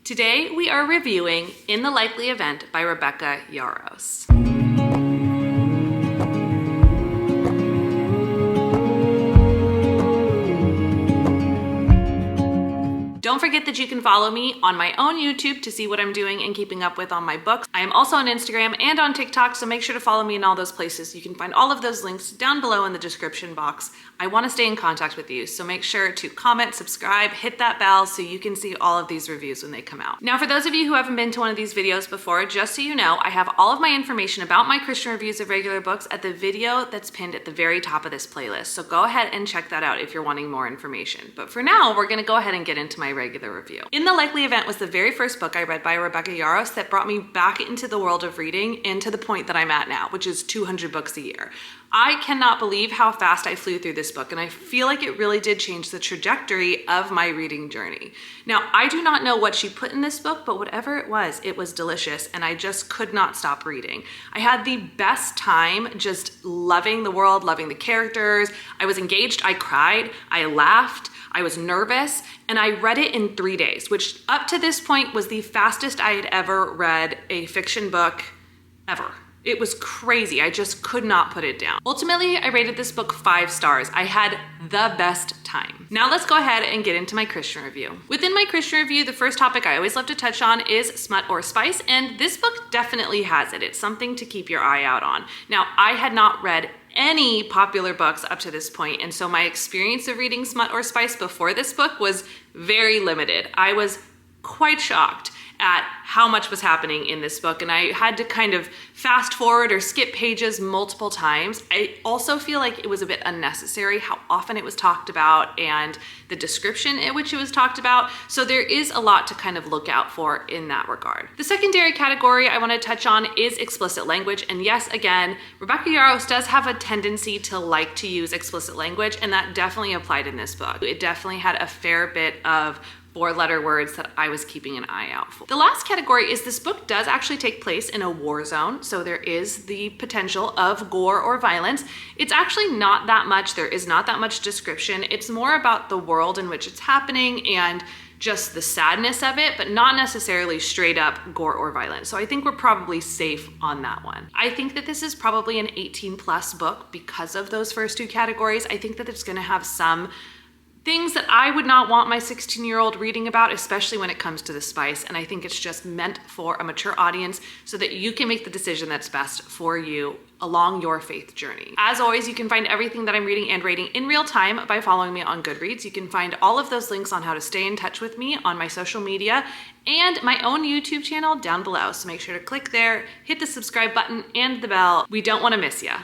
Today we are reviewing In the Likely Event by Rebecca Yarros. Don't forget that you can follow me on my own YouTube to see what I'm doing and keeping up with on my books. I am also on Instagram and on TikTok, so make sure to follow me in all those places. You can find all of those links down below in the description box. I want to stay in contact with you, so make sure to comment, subscribe, hit that bell so you can see all of these reviews when they come out. Now, for those of you who haven't been to one of these videos before, just so you know, I have all of my information about my Christian reviews of regular books at the video that's pinned at the very top of this playlist. So go ahead and check that out if you're wanting more information. But for now, we're going to go ahead and get into my regular review. In the Likely Event was the very first book I read by Rebecca Yarros that brought me back into the world of reading and to the point that I'm at now, which is 200 books a year. I cannot believe how fast I flew through this book, and I feel like it really did change the trajectory of my reading journey. Now, I do not know what she put in this book, but whatever it was delicious, and I just could not stop reading. I had the best time just loving the world, loving the characters. I was engaged, I cried, I laughed, I was nervous, and I read it in 3 days, which up to this point was the fastest I had ever read a fiction book ever. It was crazy. I just could not put it down. Ultimately, I rated this book 5 stars. I had the best time. Now let's go ahead and get into my Christian review. Within my Christian review, the first topic I always love to touch on is smut or spice, and this book definitely has it. It's something to keep your eye out on. Now, I had not read any popular books up to this point, and so my experience of reading smut or spice before this book was very limited. I was quite shocked at how much was happening in this book, and I had to kind of fast forward or skip pages multiple times. I also feel like it was a bit unnecessary how often it was talked about and the description in which it was talked about, so there is a lot to kind of look out for in that regard. The secondary category I want to touch on is explicit language, and yes, again, Rebecca Yarros does have a tendency to like to use explicit language, and that definitely applied in this book. It definitely had a fair bit of 4-letter words that I was keeping an eye out for. The last category is this book does actually take place in a war zone, so there is the potential of gore or violence. It's actually not that much. There is not that much description. It's more about the world in which it's happening and just the sadness of it, but not necessarily straight up gore or violence. So I think we're probably safe on that one. I think that this is probably an 18+ book because of those first 2 categories. I think that it's gonna have some things that I would not want my 16-year-old reading about, especially when it comes to the spice. And I think it's just meant for a mature audience so that you can make the decision that's best for you along your faith journey. As always, you can find everything that I'm reading and rating in real time by following me on Goodreads. You can find all of those links on how to stay in touch with me on my social media and my own YouTube channel down below. So make sure to click there, hit the subscribe button and the bell. We don't want to miss ya.